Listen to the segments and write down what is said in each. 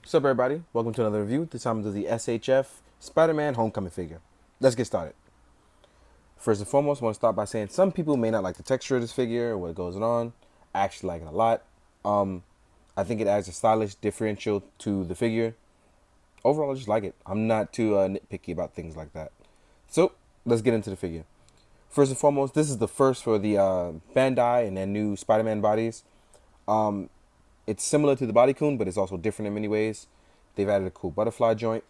What's up, everybody? Welcome to another review. This time to the SHF Spider-Man Homecoming figure. Let's get started. First and foremost, I want to start by saying some people may not like the texture of this figure or what goes on. I actually like it a lot. I think it adds a stylish differential to the figure. Overall, I just like it. I'm not too nitpicky about things like that. So, let's get into the figure. First and foremost, this is the first for the Bandai and their new Spider-Man bodies. It's similar to the Bodycoon, but it's also different in many ways. They've added a cool butterfly joint,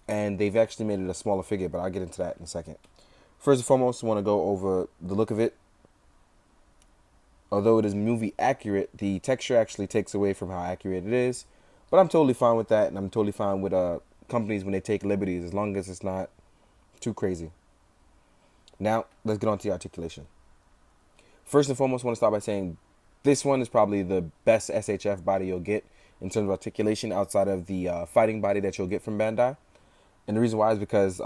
and they've actually made it a smaller figure, but I'll get into that in a second. First and foremost, I want to go over the look of it. Although it is movie accurate, the texture actually takes away from how accurate it is. But I'm totally fine with that, and I'm totally fine with companies when they take liberties, as long as it's not too crazy. Now, let's get on to the articulation. First and foremost, I want to start by saying this one is probably the best SHF body you'll get in terms of articulation outside of the fighting body that you'll get from Bandai. And the reason why is because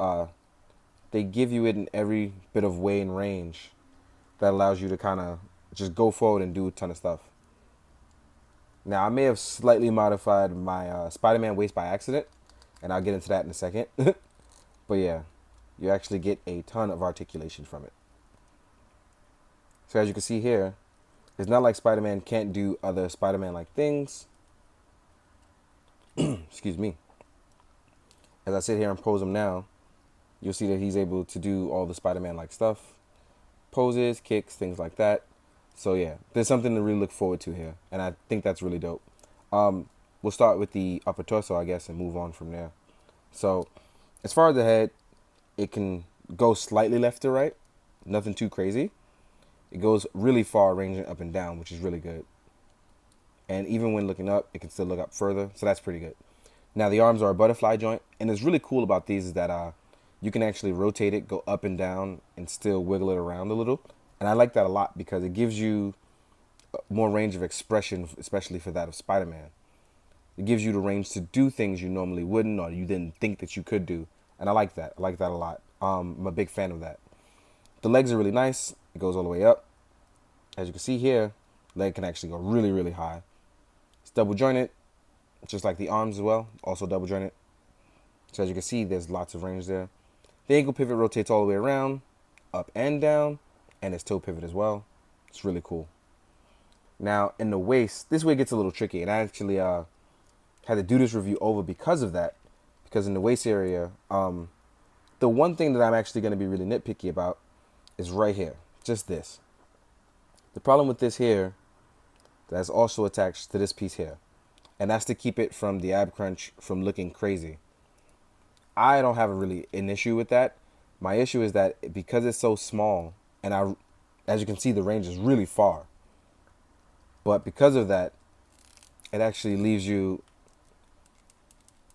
they give you it in every bit of way and range that allows you to kind of just go forward and do a ton of stuff. Now, I may have slightly modified my Spider-Man waist by accident, and I'll get into that in a second. But yeah, you actually get a ton of articulation from it. So as you can see here, it's not like Spider-Man can't do other Spider-Man-like things. Excuse me. As I sit here and pose him now, you'll see that he's able to do all the Spider-Man-like stuff. Poses, kicks, things like that. So yeah, there's something to really look forward to here, and I think that's really dope. We'll start with the upper torso, I guess, and move on from there. So as far as the head, it can go slightly left to right. Nothing too crazy. It goes really far, ranging up and down, which is really good. And even when looking up, it can still look up further, so that's pretty good. Now, the arms are a butterfly joint, and what's really cool about these is that you can actually rotate it, go up and down, and still wiggle it around a little. And I like that a lot because it gives you more range of expression, especially for that of Spider-Man. It gives you the range to do things you normally wouldn't or you didn't think that you could do. And I like that. I like that a lot. I'm a big fan of that. The legs are really nice. It goes all the way up. As you can see here, leg can actually go really, really high. It's double jointed, just like the arms as well, also double jointed. So as you can see, there's lots of range there. The ankle pivot rotates all the way around, up and down, and its toe pivot as well. It's really cool. Now, in the waist, this way gets a little tricky, and I actually had to do this review over because of that. Because in the waist area, the one thing that I'm actually going to be really nitpicky about is right here, just this. The problem with this here, that's also attached to this piece here, and that's to keep it from the ab crunch from looking crazy. I don't have an issue with that. My issue is that because it's so small, and as you can see, the range is really far. But because of that, it actually leaves you.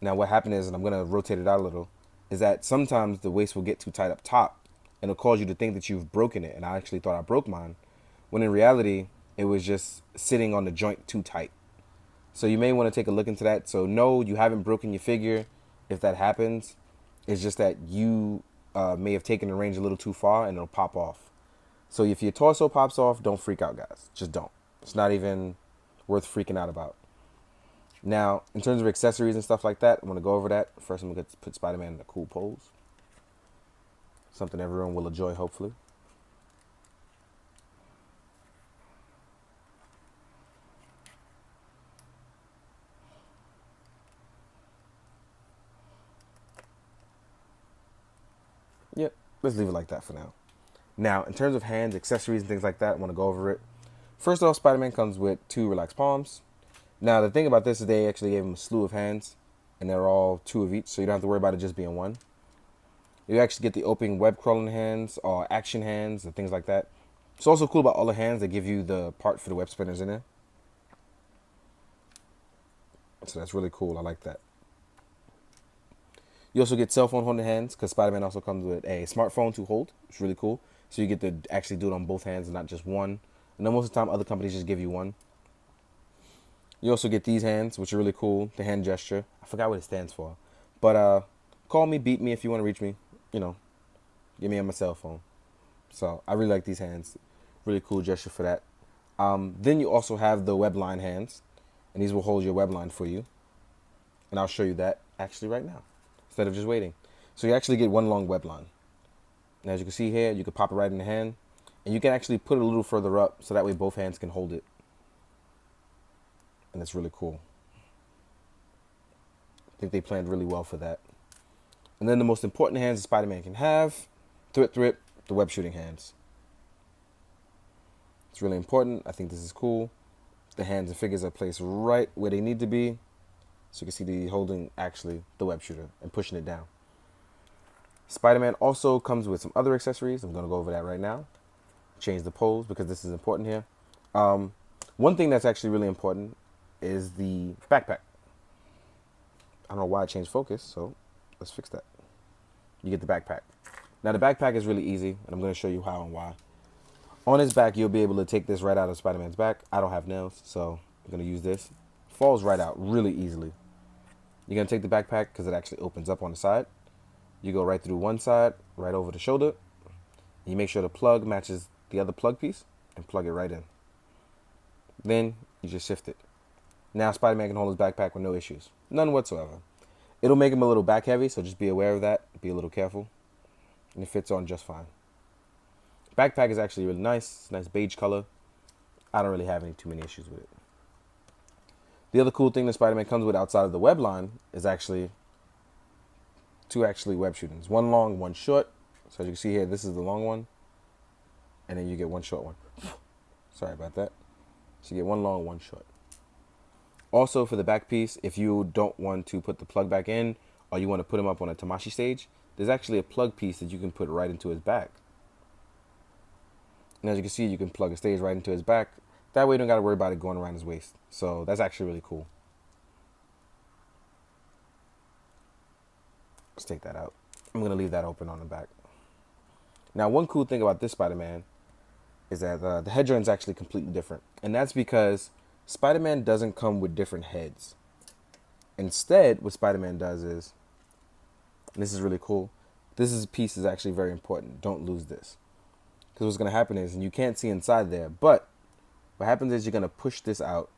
Now, what happened is, and I'm gonna rotate it out a little, is that sometimes the waist will get too tight up top, and it'll cause you to think that you've broken it. And I actually thought I broke mine, when in reality, it was just sitting on the joint too tight. So you may want to take a look into that. So no, you haven't broken your figure. If that happens, it's just that you may have taken the range a little too far and it'll pop off. So if your torso pops off, don't freak out, guys. Just don't. It's not even worth freaking out about. Now, in terms of accessories and stuff like that, I'm going to go over that. First, I'm going to put Spider-Man in a cool pose. Something everyone will enjoy, hopefully. Yep, let's leave it like that for now. Now, in terms of hands, accessories, and things like that, I want to go over it. First off, Spider-Man comes with 2 relaxed palms. Now, the thing about this is they actually gave him a slew of hands, and they're all 2 of each, so you don't have to worry about it just being 1. You actually get the open web crawling hands, or action hands, and things like that. It's also cool about all the hands. They give you the part for the web spinners in there. So that's really cool. I like that. You also get cell phone holding hands because Spider-Man also comes with a smartphone to hold. It's really cool. So you get to actually do it on both hands and not just one. And then most of the time, other companies just give you one. You also get these hands, which are really cool. The hand gesture. I forgot what it stands for. But call me, beat me if you want to reach me. You know, get me on my cell phone. So I really like these hands. Really cool gesture for that. Then you also have the web line hands. And these will hold your web line for you. And I'll show you that actually right now, instead of just waiting. So you actually get one long web line. And as you can see here, you can pop it right in the hand. And you can actually put it a little further up so that way both hands can hold it. And it's really cool. I think they planned really well for that. And then the most important hands that Spider-Man can have, the web shooting hands. It's really important. I think this is cool. The hands and figures are placed right where they need to be. So you can see the holding actually the web shooter and pushing it down. Spider-Man also comes with some other accessories. I'm going to go over that right now. Change the pose because this is important here. One thing that's actually really important is the backpack. I don't know why I changed focus, so let's fix that. You get the backpack. Now the backpack is really easy, and I'm going to show you how and why. On his back, you'll be able to take this right out of Spider-Man's back. I don't have nails, so I'm going to use this. Falls right out really easily. You're going to take the backpack because it actually opens up on the side. You go right through one side, right over the shoulder. You make sure the plug matches the other plug piece and plug it right in. Then you just shift it. Now Spider-Man can hold his backpack with no issues. None whatsoever. It'll make him a little back heavy, so just be aware of that. Be a little careful. And it fits on just fine. Backpack is actually really nice. It's a nice beige color. I don't really have too many issues with it. The other cool thing that Spider-Man comes with outside of the web line is actually two web shootings. One long, one short. So as you can see here, this is the long one. And then you get one short one. Sorry about that. So you get one long, one short. Also for the back piece, if you don't want to put the plug back in or you want to put him up on a Tamashii stage, there's actually a plug piece that you can put right into his back. And as you can see, you can plug a stage right into his back. That way you don't got to worry about it going around his waist. So that's actually really cool. Let's take that out. I'm going to leave that open on the back. Now, one cool thing about this Spider-Man is that the head joint is actually completely different. And that's because Spider-Man doesn't come with different heads. Instead, what Spider-Man does is, and this is really cool, this piece is actually very important. Don't lose this. Because what's going to happen is, and you can't see inside there, but what happens is you're going to push this out.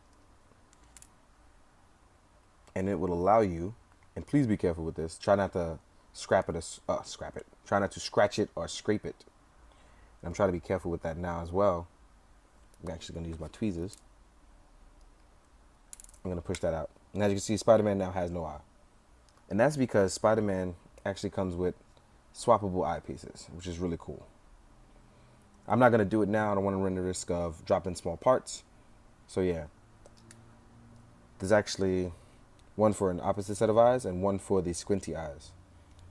And it will allow you, and please be careful with this, try not to scrap it. Try not to scratch it or scrape it. And I'm trying to be careful with that now as well. I'm actually going to use my tweezers. I'm going to push that out. And as you can see, Spider-Man now has no eye. And that's because Spider-Man actually comes with swappable eyepieces, which is really cool. I'm not going to do it now. I don't want to run the risk of dropping small parts. So yeah. There's actually one for an opposite set of eyes and one for the squinty eyes.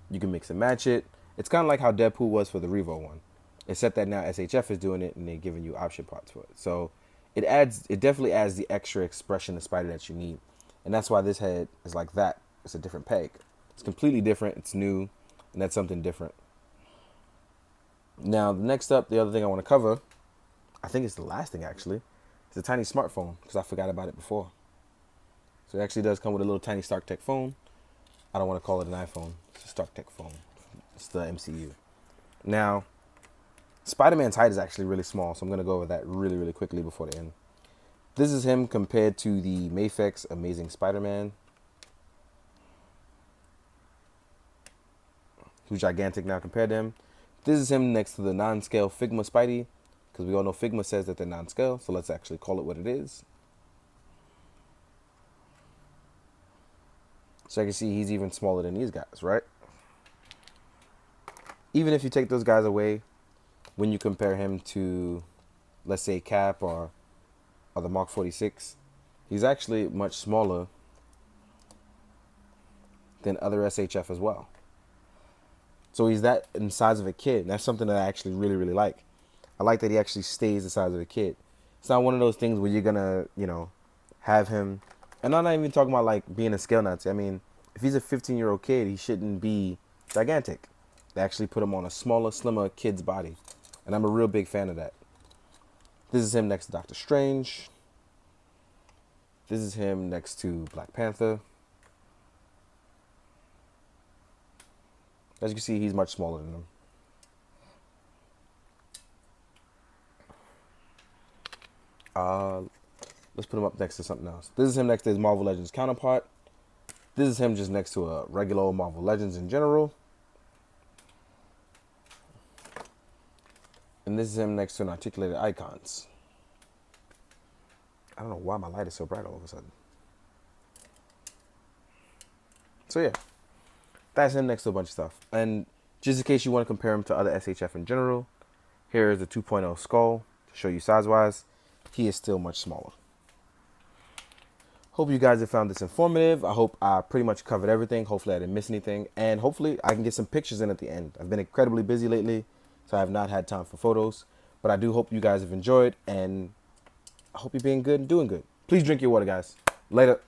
You can mix and match it. It's kind of like how Deadpool was for the Revo one. Except that now SHF is doing it and they're giving you option parts for it. So it definitely adds the extra expression of Spider that you need. And that's why this head is like that. It's a different peg. It's completely different. It's new. And that's something different. Now, next up, the other thing I want to cover, I think it's the last thing actually, is a tiny smartphone because I forgot about it before. So it actually does come with a little tiny StarkTech phone. I don't want to call it an iPhone. It's a StarkTech phone. It's the MCU. Now, Spider-Man's height is actually really small, so I'm going to go over that really, really quickly before the end. This is him compared to the Mafex Amazing Spider-Man, who's gigantic now compared to him. This is him next to the non-scale Figma Spidey, because we all know Figma says that they're non-scale, so let's actually call it what it is. So I can see he's even smaller than these guys, right? Even if you take those guys away, when you compare him to, let's say, Cap or the Mark 46, he's actually much smaller than other SHF as well. So he's that in the size of a kid. And that's something that I actually really, really like. I like that he actually stays the size of a kid. It's not one of those things where you're going to, have him. And I'm not even talking about like being a scale Nazi. I mean, if he's a 15-year-old kid, he shouldn't be gigantic. They actually put him on a smaller, slimmer kid's body. And I'm a real big fan of that. This is him next to Doctor Strange. This is him next to Black Panther. As you can see, he's much smaller than them. Let's put him up next to something else. This is him next to his Marvel Legends counterpart. This is him just next to a regular old Marvel Legends in general. And this is him next to an Articulated Icons. I don't know why my light is so bright all of a sudden. So yeah, that's him next to a bunch of stuff. And just in case you want to compare him to other SHF in general, here is the 2.0 skull to show you size-wise. He is still much smaller. Hope you guys have found this informative. I hope I pretty much covered everything. Hopefully I didn't miss anything. And hopefully I can get some pictures in at the end. I've been incredibly busy lately, so I have not had time for photos. But I do hope you guys have enjoyed, and I hope you're being good and doing good. Please drink your water, guys. Later.